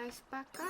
rice bakar.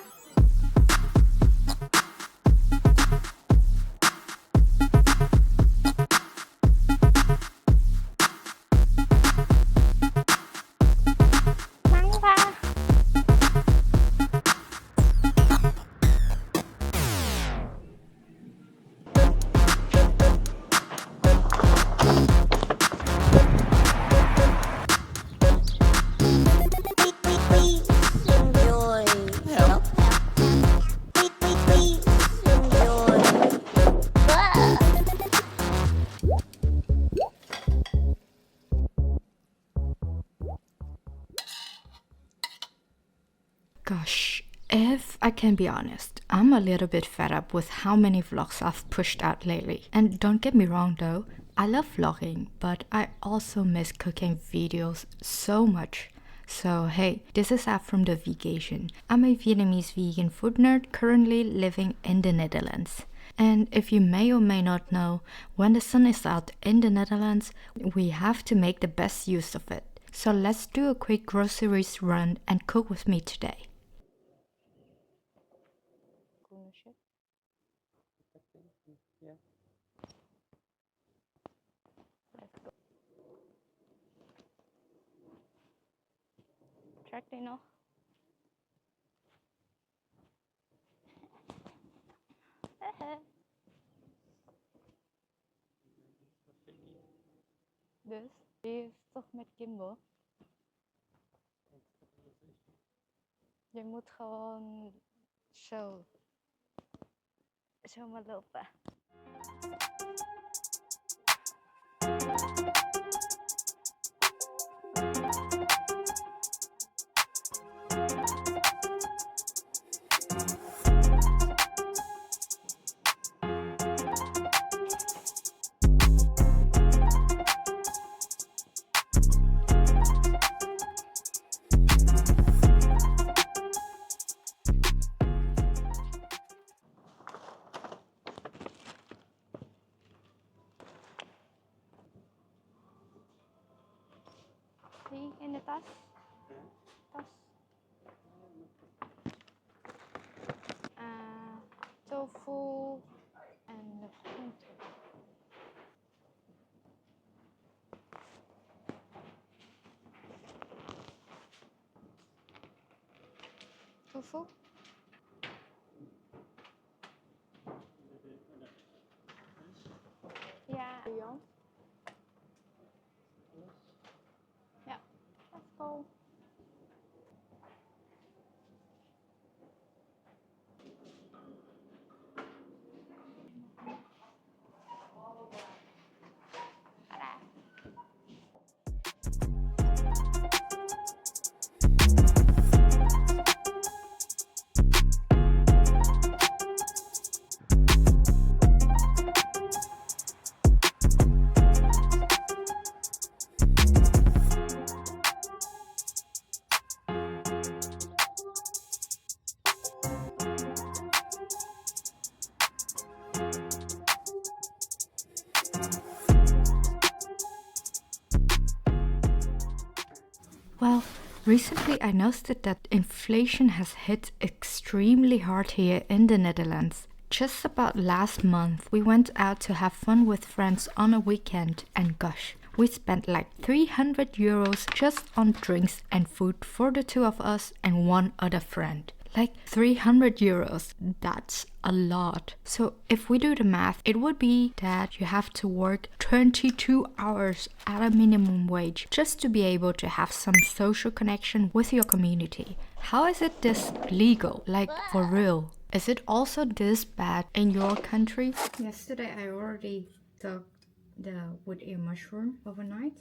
Gosh, if I can be honest, I'm a little bit fed up with how many vlogs I've pushed out lately. And don't get me wrong though, I love vlogging, but I also miss cooking videos so much. So hey, this is App from the Vacation. I'm a Vietnamese vegan food nerd currently living in the Netherlands. And if you may or may not know, when the sun is out in the Netherlands, we have to make the best use of it. So let's do a quick groceries run and cook with me today. Check đi nó. This is toch met gimbal. Je moet gewoon zo maar lopen. Die in de tas. Tas. Tofu en de groenten. Tofu. Ja. Ja, let's go. Well, recently I noticed that inflation has hit extremely hard here in the Netherlands. Just about last month, we went out to have fun with friends on a weekend, and gosh, we spent like 300 euros just on drinks and food for the two of us and one other friend. Like 300 euros, that's a lot. So if we do the math, it would be that you have to work 22 hours at a minimum wage just to be able to have some social connection with your community. How is it this legal? Like for real? Is it also this bad in your country? Yesterday I already took the wood ear mushroom overnight.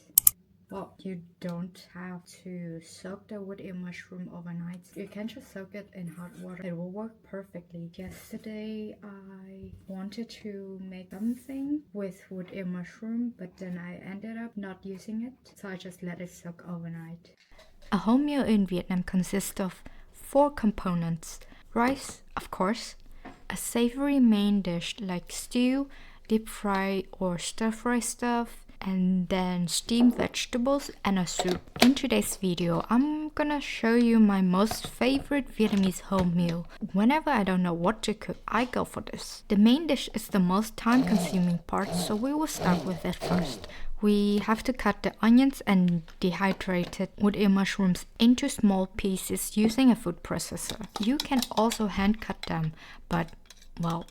Well, you don't have to soak the wood ear mushroom overnight. You can just soak it in hot water. It will work perfectly. Yesterday I wanted to make something with wood ear mushroom, but then I ended up not using it. So I just let it soak overnight. A home meal in Vietnam consists of 4 components. Rice, of course. A savory main dish like stew, deep fry or stir fry stuff, and then steamed vegetables and a soup. In today's video, I'm gonna show you my most favorite Vietnamese home meal. Whenever I don't know what to cook, I go for this. The main dish is the most time-consuming part, so we will start with it first. We have to cut the onions and dehydrated wood-ear mushrooms into small pieces using a food processor. You can also hand cut them, but well,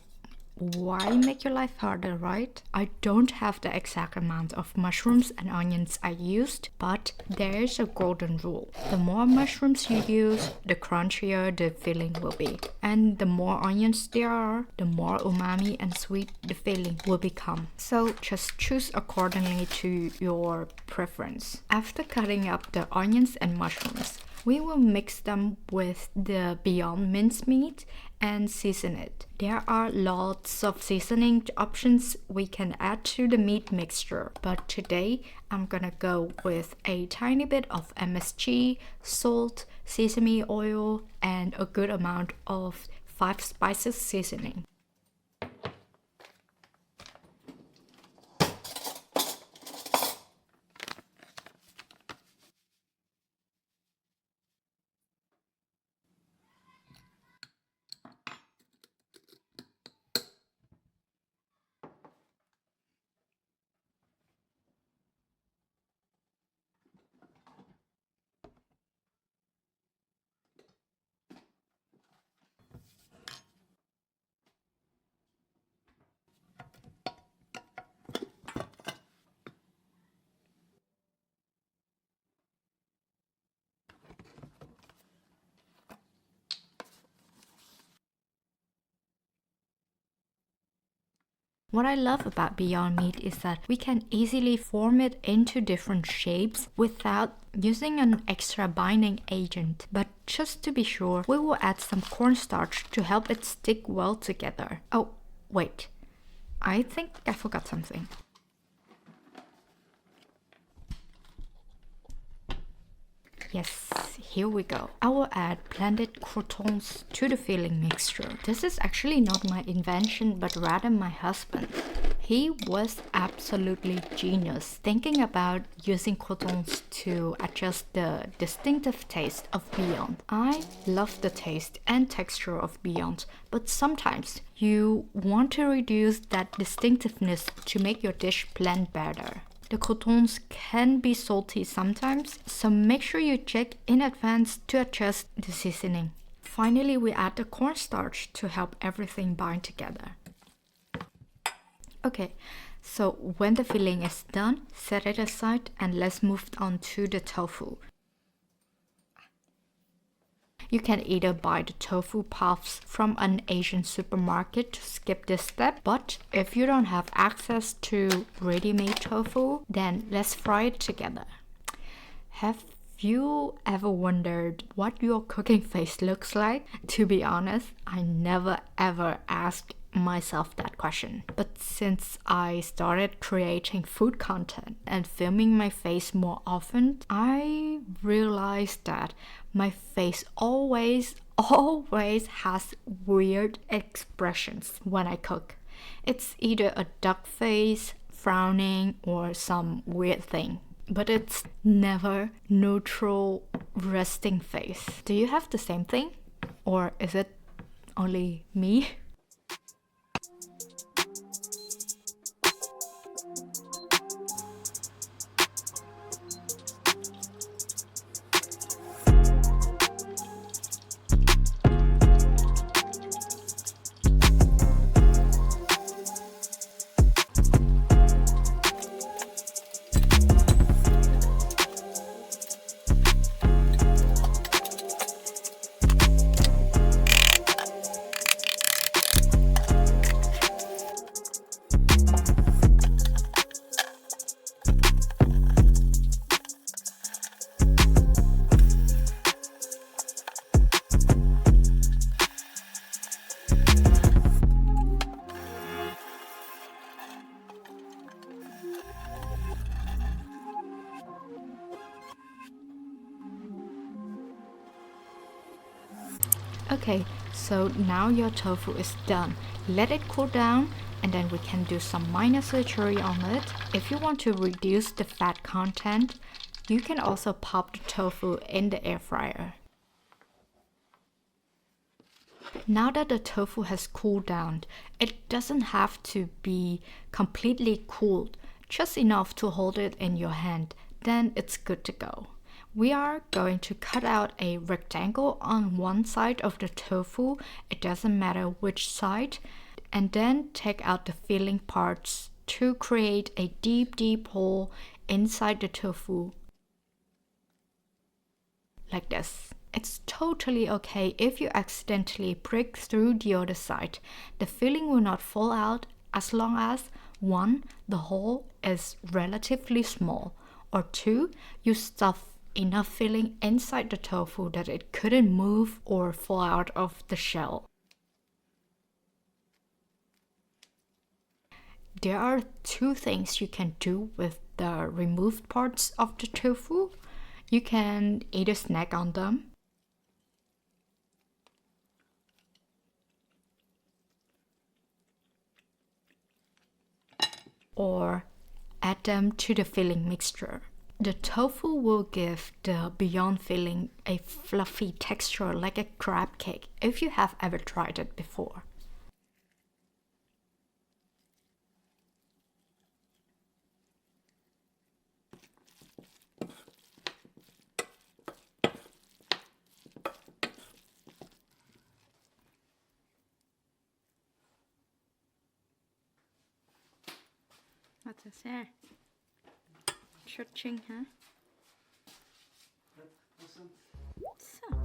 why make your life harder, right? I don't have the exact amount of mushrooms and onions I used, but there's a golden rule. The more mushrooms you use, the crunchier the filling will be. And the more onions there are, the more umami and sweet the filling will become. So just choose accordingly to your preference. After cutting up the onions and mushrooms, we will mix them with the Beyond mincemeat and season it. There are lots of seasoning options we can add to the meat mixture, but today I'm gonna go with a tiny bit of MSG, salt, sesame oil, and a good amount of 5 spices seasoning. What I love about Beyond Meat is that we can easily form it into different shapes without using an extra binding agent. But just to be sure, we will add some cornstarch to help it stick well together. Oh, wait. I think I forgot something. Yes, here we go. I will add blended croutons to the filling mixture. This is actually not my invention, but rather my husband. He was absolutely genius thinking about using croutons to adjust the distinctive taste of Beyond. I love the taste and texture of Beyond, but sometimes you want to reduce that distinctiveness to make your dish blend better. The croutons can be salty sometimes, so make sure you check in advance to adjust the seasoning. Finally, we add the cornstarch to help everything bind together. Okay, so when the filling is done, set it aside and let's move on to the tofu. You can either buy the tofu puffs from an Asian supermarket to skip this step, but if you don't have access to ready-made tofu, then let's fry it together. Have you ever wondered what your cooking face looks like? To be honest, I never ever asked myself that question. But since I started creating food content and filming my face more often, I realized that my face always has weird expressions when I cook. It's either a duck face, frowning, or some weird thing. But it's never neutral resting face. Do you have the same thing? Or is it only me? Okay, so now your tofu is done. Let it cool down and then we can do some minor surgery on it. If you want to reduce the fat content, You can also pop the tofu in the air fryer. Now that the tofu has cooled down, it doesn't have to be completely cooled, just enough to hold it in your hand, then it's good to go. We are going to cut out a rectangle on one side of the tofu, it doesn't matter which side, and then take out the filling parts to create a deep hole inside the tofu. Like this. It's totally okay if you accidentally prick through the other side. The filling will not fall out as long as 1. The hole is relatively small, or 2. You stuff enough filling inside the tofu that it couldn't move or fall out of the shell. There are 2 things you can do with the removed parts of the tofu. You can either snack on them, or add them to the filling mixture. The tofu will give the beyond filling a fluffy texture like a crab cake if you have ever tried it before. What's this here? Stretching, huh? So.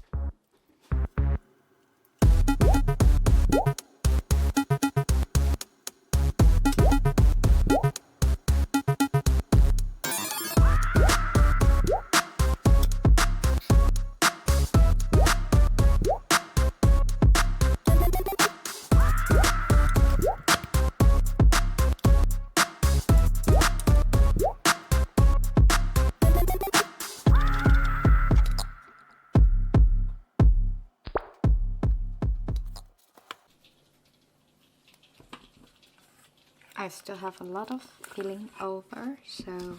I still have a lot of filling over, so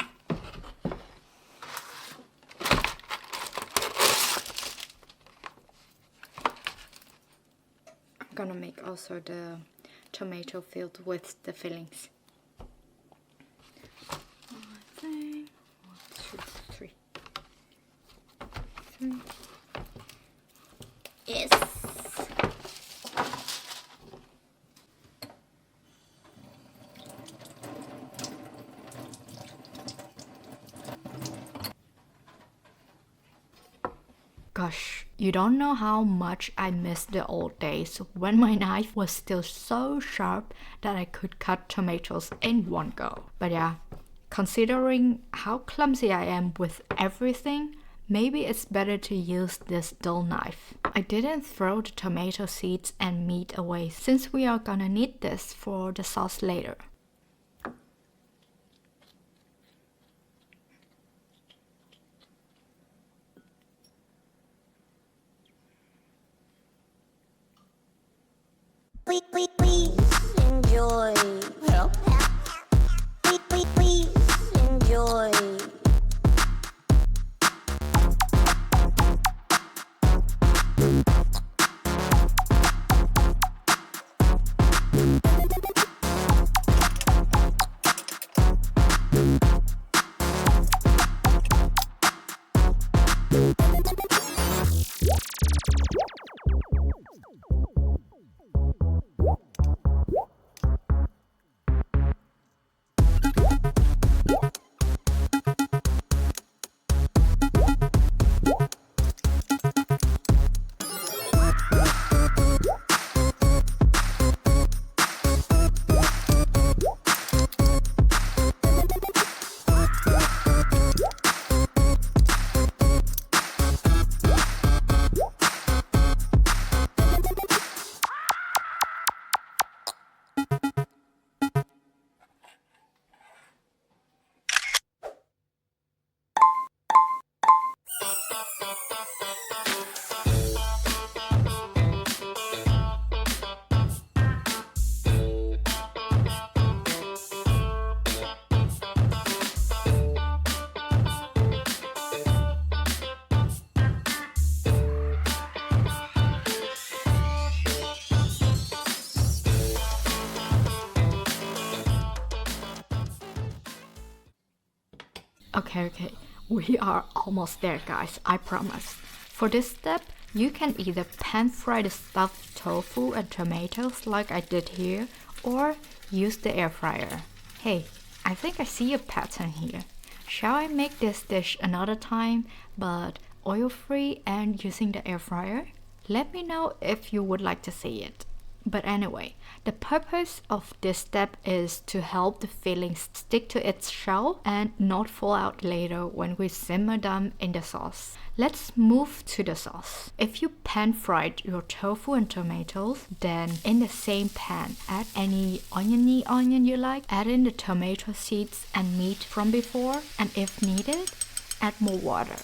I'm gonna make also the tomato filled with the fillings. 1, 2, 3. Yes. Gosh, you don't know how much I miss the old days when my knife was still so sharp that I could cut tomatoes in one go. But yeah, considering how clumsy I am with everything, maybe it's better to use this dull knife. I didn't throw the tomato seeds and meat away since we are gonna need this for the sauce later. Please enjoy. Help. Please enjoy. Okay, we are almost there, guys, I promise. For this step, you can either pan fry the stuffed tofu and tomatoes like I did here, or use the air fryer. Hey, I think I see a pattern here. Shall I make this dish another time, but oil-free and using the air fryer? Let me know if you would like to see it. But anyway, the purpose of this step is to help the fillings stick to its shell and not fall out later when we simmer them in the sauce. Let's move to the sauce. If you pan fried your tofu and tomatoes, then in the same pan, add any onion you like, add in the tomato seeds and meat from before, and if needed, add more water.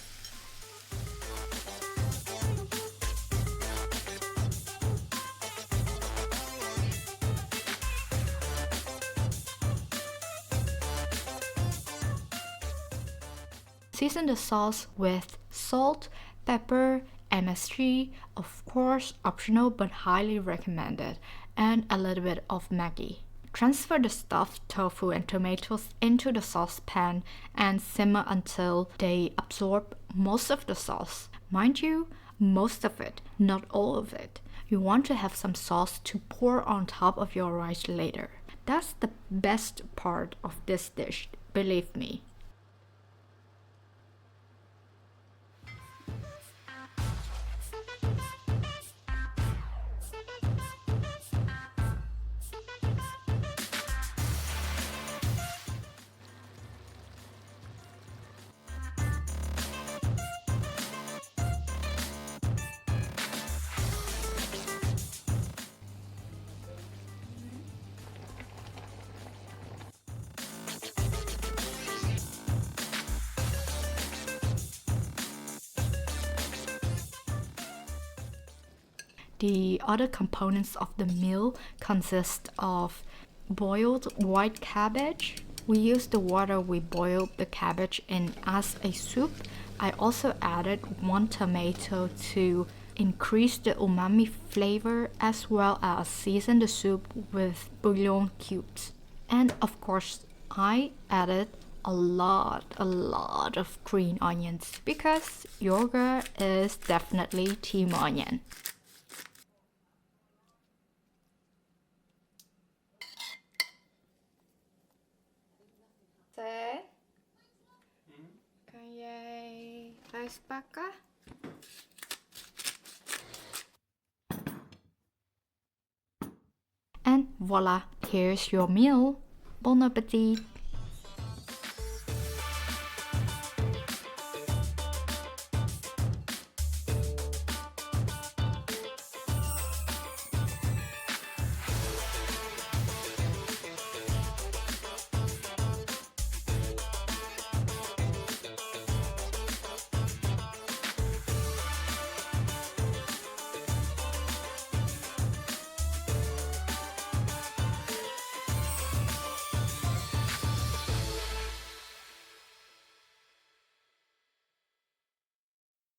Season the sauce with salt, pepper, MSG, of course optional but highly recommended, and a little bit of Maggi. Transfer the stuffed tofu and tomatoes into the saucepan and simmer until they absorb most of the sauce. Mind you, most of it, not all of it. You want to have some sauce to pour on top of your rice later. That's the best part of this dish, believe me. The other components of the meal consist of boiled white cabbage. We use the water we boiled the cabbage in as a soup. I also added 1 tomato to increase the umami flavor as well as season the soup with bouillon cubes. And of course, I added a lot of green onions because yoga is definitely team onion. Thế cái rice bag á. And voila, here's your meal. Bon appetit!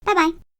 Bye bye.